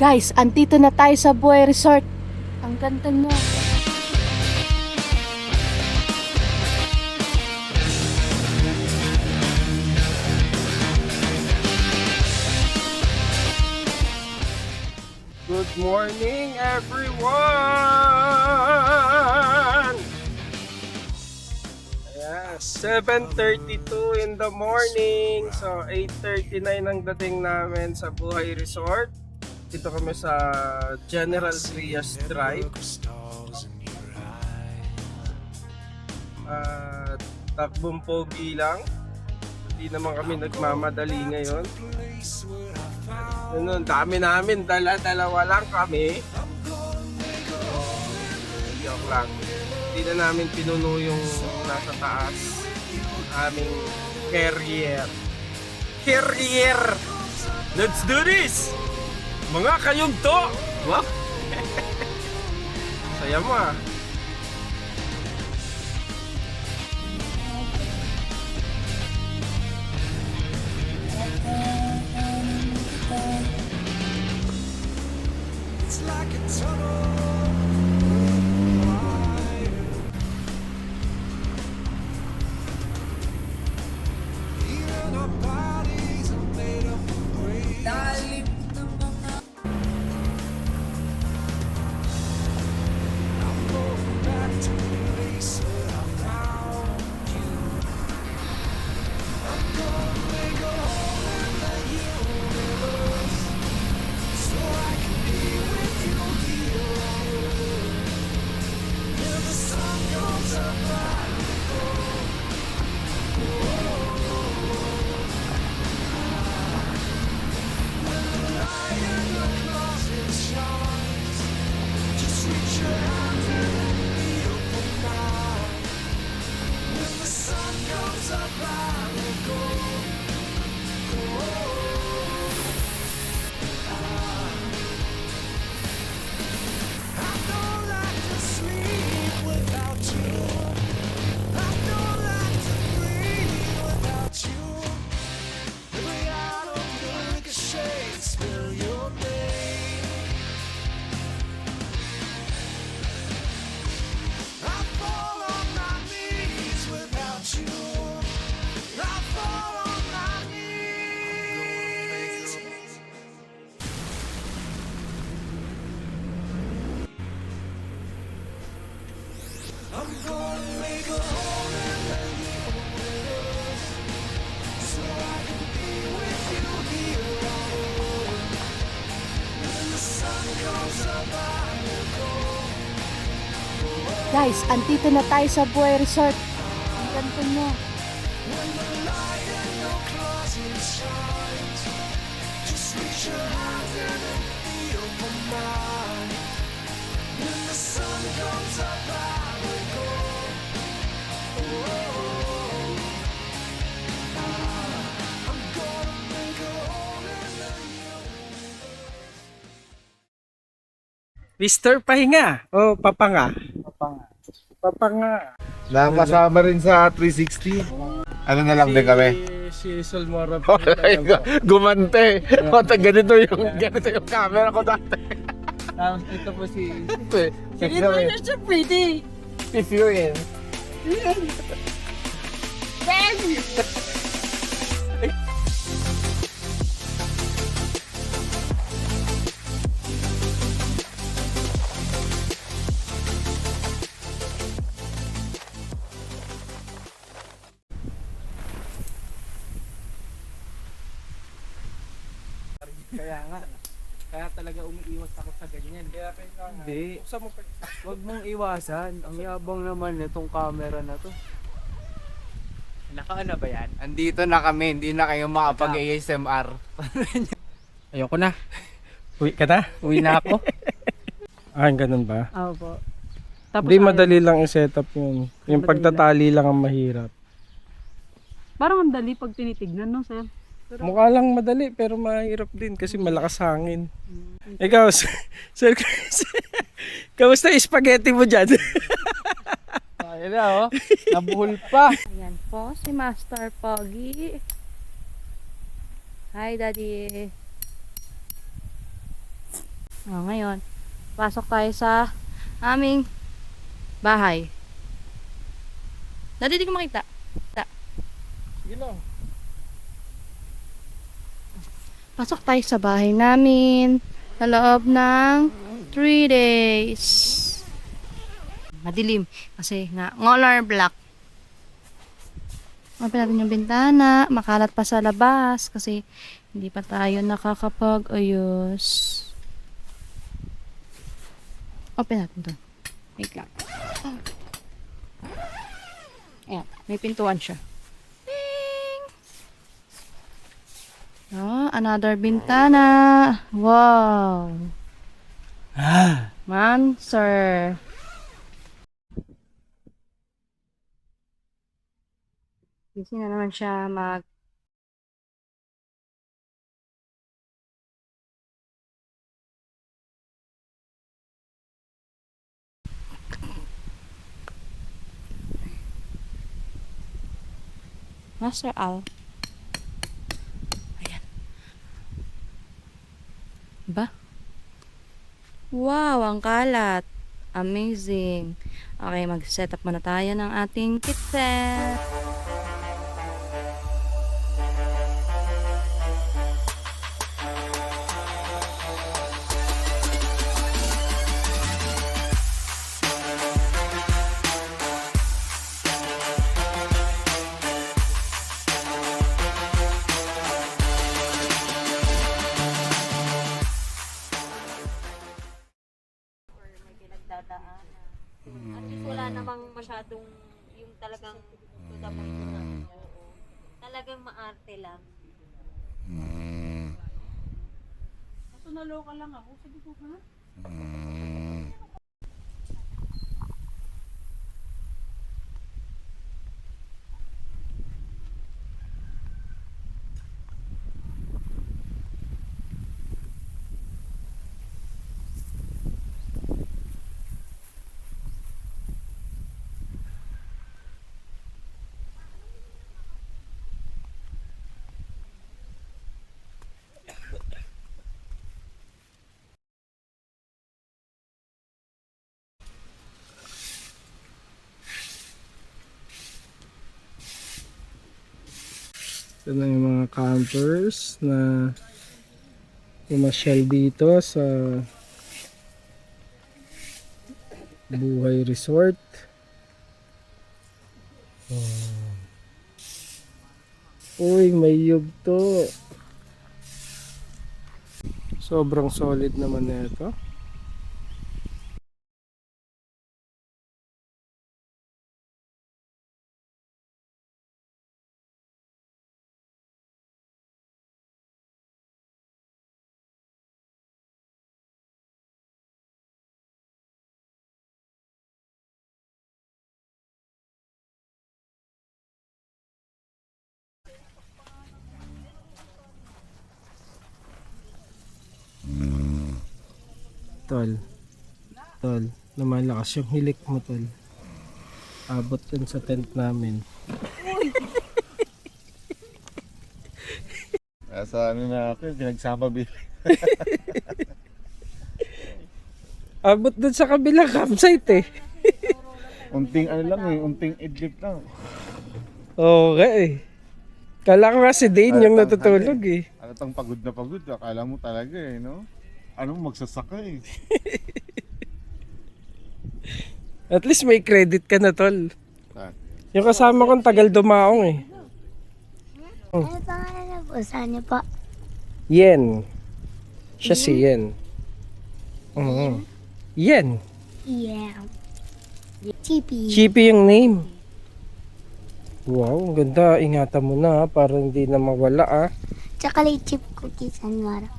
Guys, andito na tayo sa Buhay Resort. Ang ganda niya. Good morning, everyone! Yeah, 7:32 in the morning. So, 8:39 ang dating namin sa Buhay Resort. Dito kami sa General Trias Drive. Takbong pogi lang. Hindi naman kami nagmamadali ngayon. Ano, dami namin, dalawa lang kami. Joke lang. Hindi na namin pinuno yung nasa taas. Aming carrier. Let's do this! Mga kayong to! Wow! Saya mo ah. Guys, andito na tayo sa Buhay Resort. Ang ganda niya. Mr. Pahinga o Papanga? Papanga. Nakakasama rin sa 360. Ano na lang din kami. Si Solmora. Gumante. O, ganito yung camera ko dati. Tapos ito po si... You're so pretty. Si Furin. Kaya nga. Kaya talaga umiiwas ako sa ganyan. Kaya Hindi, buksan mo pa. wag mong iwasan. Ang yabang naman nitong camera na to. Naka-ano ba yan? Andito na kami, hindi na kayo makapag-ASMR. Ayoko na. Uwi ka na? Uwi na ako. Ganun ba? Opo. Tapos Hindi, madali lang i-set up yun. Yung pagtatali lang ang mahirap. parang ang dali pag tinitignan, no, sir? Mukha lang madali pero mahirap din kasi malakas hangin. Ikaw, sir, kamusta yung spaghetti mo dyan? Ayun na oh, nabuhol pa. Ayan po, si Master Pogi. Hi, Daddy. Ngayon, pasok tayo sa aming bahay. Dati di ko makita. Sige lang. Pasok tayo sa bahay namin sa loob ng 3 days. Madilim kasi nga color black. Open natin yung bintana, makalat pa sa labas kasi hindi pa tayo nakakapag-ayos. Open natin to. Wait lang. Ayan, may pintuan siya. Ding! Another bintana. Wow! Monster! Busy na naman siya Master Al. Ayan. Ba? Wow, ang kalat. Amazing. Okay, mag-set up muna tayo ng ating kitchen. At least wala namang masyadong yung talagang to the point na. Oo. Talagang maarte lang. Kaso naloka lang ako. Sabi ko, ha? Ito na yung mga campers na pumasyal dito sa Buhay Resort. Uy, may yugto. Sobrang solid naman na ito. Tol, lumalakas yung hilik mo, tol. Abot dun sa tent namin. Nasa ano na ako, pinagsama bili. Abot dun sa kabilang campsite eh. Unting ano lang eh, unting idlip lang. Okay. Kala ko nga si Dane yung natutulog eh. Ano tang pagod na pagod, akala mo talaga eh, no? Anong magsasaka eh. At least may credit ka na, tol. Ah. Yung kasama kong tagal dumaong eh. Ano pangalan na po? Saan niyo po? Yen. Siya si Yen. Yen. Yeah. Chippy. Chippy yung name. Wow, ang ganda. Ingatan mo na ha, para hindi na mawala ah. Chocolate chip cookies and mara.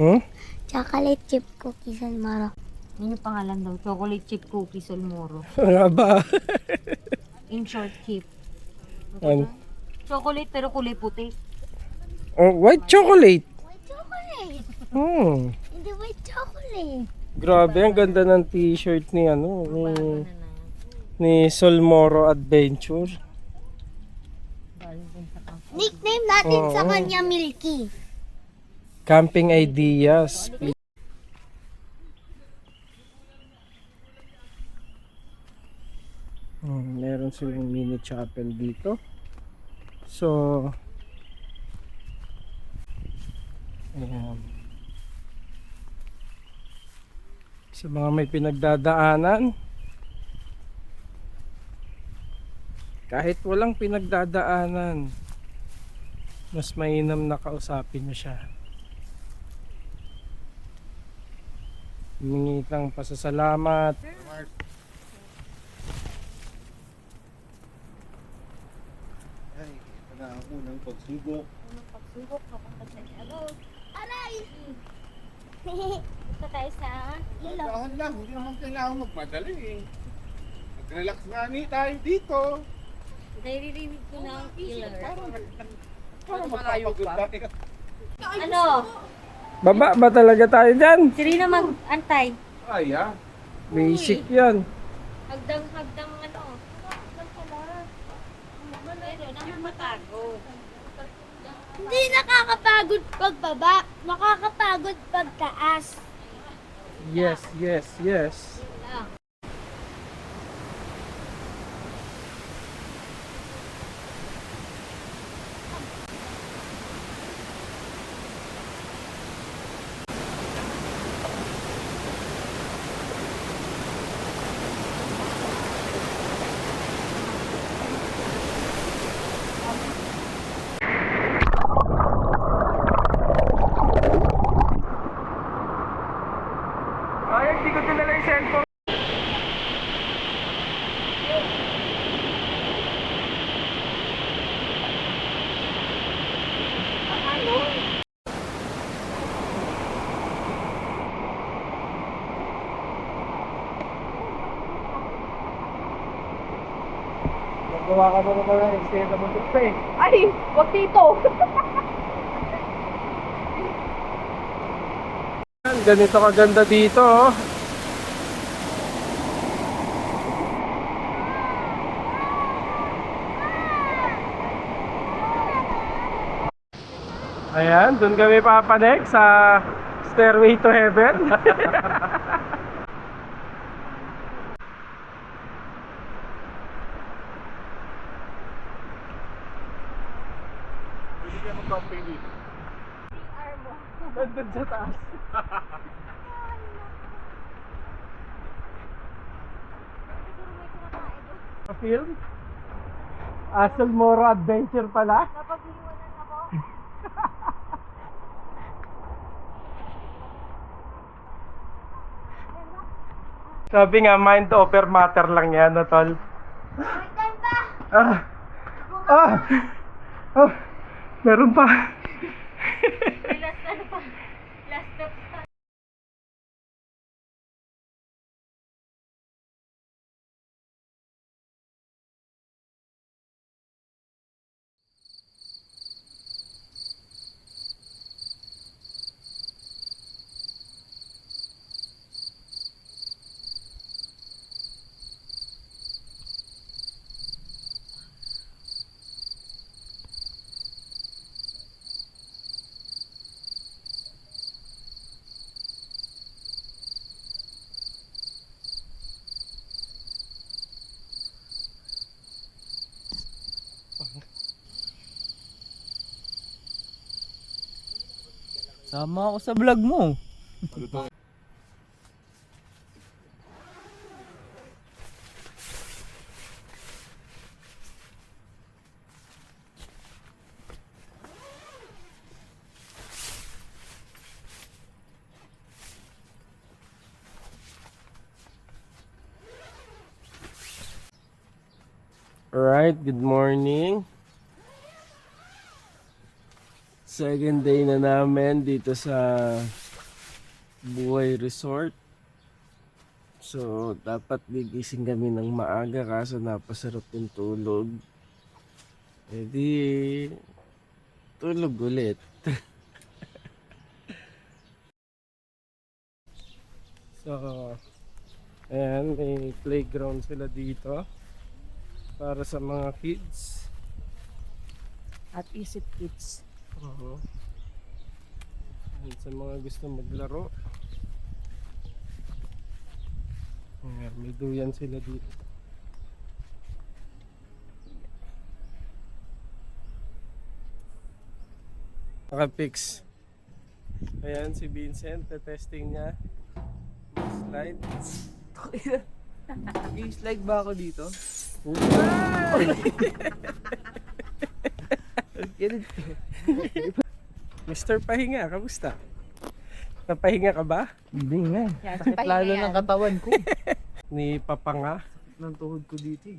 Hmm? Chocolate chip cookies and mara. Yun yung pangalan daw. Chocolate chip cookies Olmoro. Nga ba? In short, chip. Ano? Chocolate pero kulay puti. Oh, white chocolate. White chocolate. Hindi white chocolate. Grabe, ang ganda ng t-shirt ni ano, ni Solmoro Adventure. Nickname natin sa kanya Milky. Camping ideas. meron silang mini chapel dito. So, ayan. Sa mga may pinagdadaanan, kahit walang pinagdadaanan, mas mainam na kausapin mo siya. Humingi ng pasasalamat. Ay, ito na ang unang pagsubok. Unang pagsubok, papunta sa ilaw. Aray! Punta tayo sa ilaw. Dahan lang, hindi naman kailangan magmadali eh. Mag-relax nga ni tayo dito. Naririnig ko na ang killer. Para magpapagod tayo. Ano? Baba ba talaga tayo dyan? Si Rina mag-antay. Ay, ah. Basic yan. Hagdang ano. Hagdang pala. Pero nakapatago. Hindi nakakapagod pagbaba. Makakapagod pagtaas. Yes, yes, yes. Lang. Ay, hindi ko dinala yung cellphone. Nagawa ka na naman ng eksena mo dito eh. Ay, wag dito. Ganito kaganda dito oh. Ayan, dun kami papanek sa Stairway to Heaven. Pwede kayo mag-camping dito. Nandun sa taas. Film? Asal Moro Adventure pala? Napag-iwanan ako. Sabi nga, mind over matter lang yan, no, tol? Ah! Ah! Oh! Meron pa! Last ano pa? Last step pa. Sama ako sa vlog mo. Alright, good morning. Second day na namin dito sa Buhay Resort. So, dapat gigising kami ng maaga kaso napasarap yung tulog. E di, tulog ulit. So, ayan, may playground sila dito para sa mga kids. At isip kids. Oo. Ayan, sa mga gusto maglaro. Ayan, may duyan sila dito. Nakapix. Ayan si Vincent, testing niya. Slide. I-slide ba ako dito? Mr. Pahinga, kamusta? Napahinga ka ba? Hindi nga. Sakit lalo ng katawan ko. Ni Papanga? Ng tuhod ko dito eh.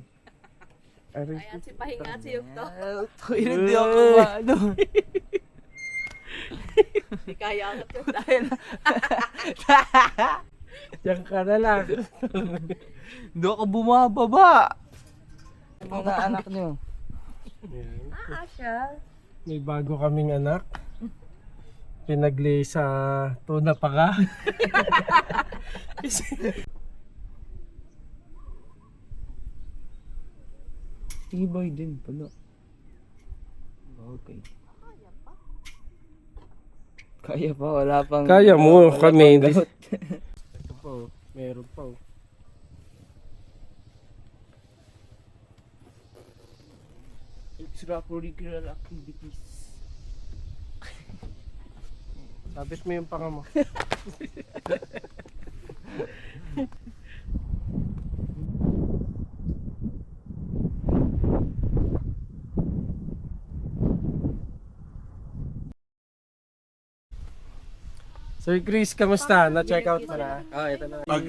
Ayan si Pahinga at si Yukto. Hindi ako ano. Hindi kaya ako yun. Dahil Diyan ka na lang. hindi ako bumababa. Mga anak niyo. Ayan. Siya. May bago kaming anak. Pinaglay sa tuna pa ka. Tibay din pala. Okay. Kaya pa, wala pang... Kaya mo, wala kami. pang gamot. Ito pa oh. Meron pa oh. Extracurricular activities. Sabit mo yung panga mo. Sir Chris, kamusta? Na-check out mo na? Ito na. Pag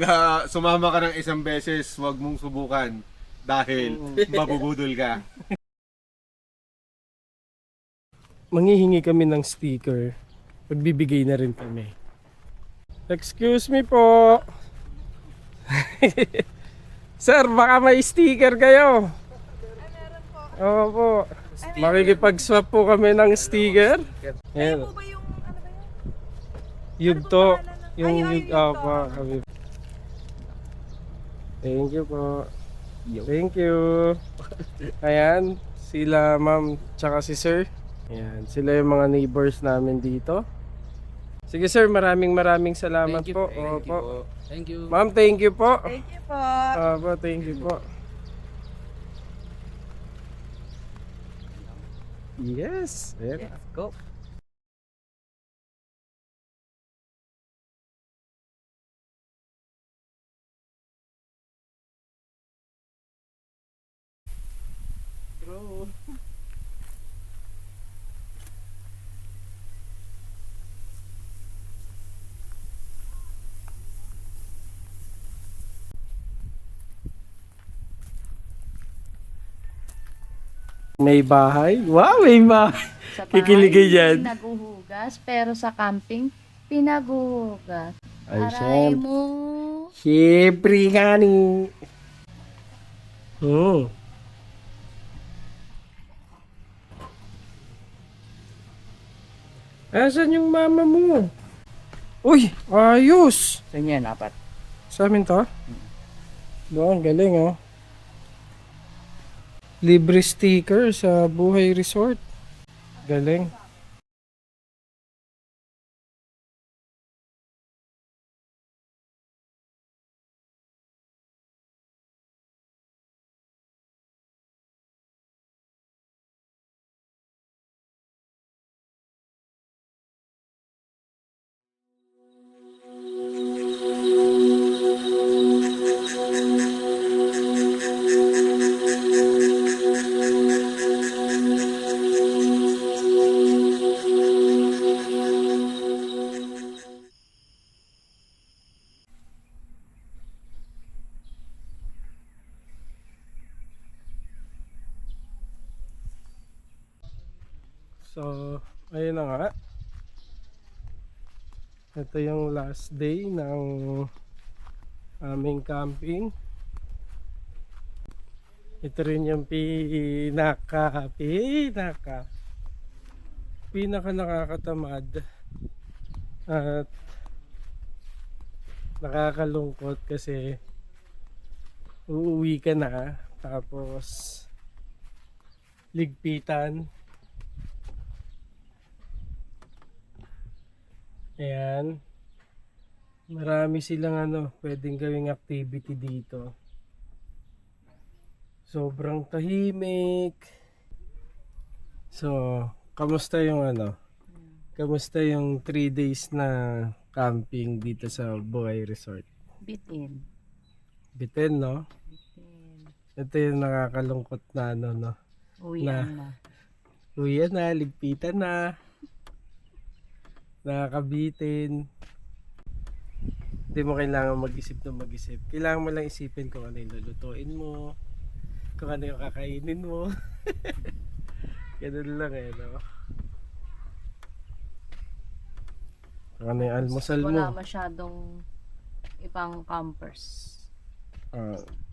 sumama ka ng isang beses, huwag mong subukan dahil mabubudol ka. Manghihingi kami ng sticker. Pagbibigay na rin kami. Excuse me po. Sir, baka may sticker kayo. Oo po. Makikipag-swap po kami ng sticker. Ayan. Yugto. Yung pa kami. Thank you po. Thank you. Ayan, sila ma'am tsaka si sir. Ayan, sila yung mga neighbors namin dito. Sige sir, maraming salamat po. Opo. Thank you. Ma'am, thank you po. Thank you po. Opo, thank you po. Yes. Ayan. Let's go. Bro. May bahay? Wow, may bahay. Sa bahay, Kikiligay yan. Pinaguhugas, pero sa camping, pinaguhugas. Ay, Aray syem. mo. Siyempre nga ni. Hmm. Asan yung mama mo? Uy, ayos. Saan yan? Apat. Sa amin to? Doon, galing oh. Libre sticker sa Buhay Resort. Galing. So, ayun na nga. Ito yung last day ng aming camping. Ito rin yung pinaka nakakatamad at nakakalungkot kasi uuwi ka na tapos ligpitan. Ayan. Marami silang pwedeng gawing activity dito. Sobrang tahimik. So, kamusta yung Kamusta yung 3 days na camping dito sa Buhay Resort? Bitin. Bitin, no? Bitin. Ito yung nakakalungkot na ano, no? Uwian na. Uwian na, ligpitan na. Nakakabitin. Hindi mo kailangan mag-isip na mag-isip. Kailangan mo lang isipin kung ano yung lulutuin mo. Kung ano yung kakainin mo. Ganun lang eh, no? Kung ano yung almusal mo. Wala masyadong ibang campers.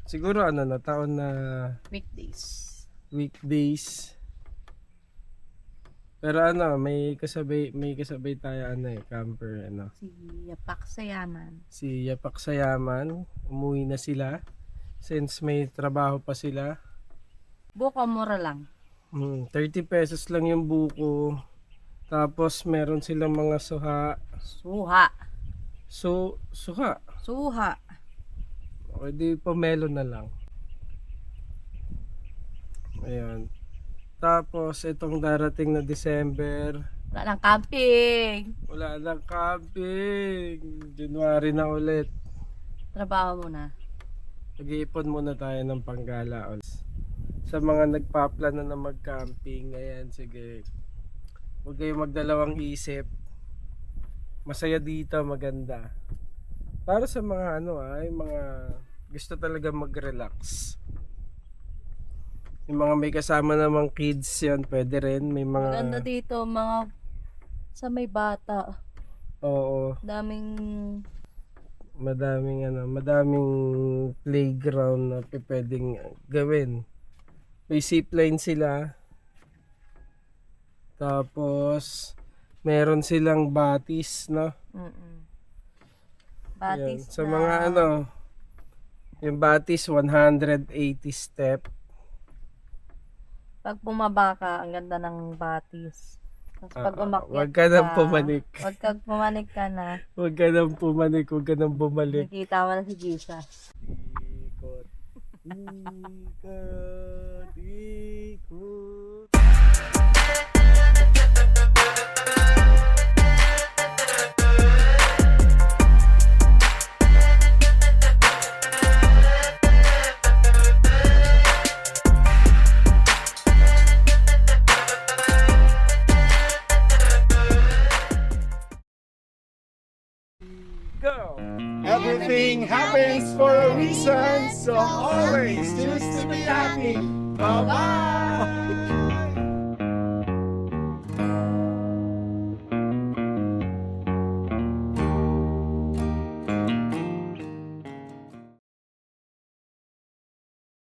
Siguro ano na taon na weekdays. Pero ano, may kasabay tayo ano eh, camper ano. Si Yapak Sayaman. Si Yapak Sayaman, umuwi na sila since may trabaho pa sila. Buko mura lang. 30 pesos lang yung buko. Tapos meron silang mga suha. Suha. Suha. Suha. O di pomelo na lang. Ayan. Tapos itong darating na December, Wala nang camping. wala nang camping. January na ulit. Trabaho muna. Nag-iipon muna tayo ng panggala. Sa mga nagpaplano na mag-camping, ayan, sige. Huwag kayong magdalawang isip. Masaya dito, maganda. Para sa mga ano yung mga gusto talaga mag-relax. Yung mga may kasama namang kids yan, pwede rin. May mga... Maganda dito, mga sa may bata. Oo. Daming Madaming playground na pwedeng gawin. May zipline sila. Tapos meron silang batis, no? Ayan. batis Sa na mga yung batis 180 step. pag bumaba ka, ang ganda ng batis. Tapos pag umakyat Huwag ka nang pumanik. Wag kang pumanik ka na. Huwag ka nang pumanik, huwag ka nang bumalik. Nakita mo na si Jesus. Ikot. Ikot. Go! Everything happens for a reason, so always choose to be happy. Bye-bye!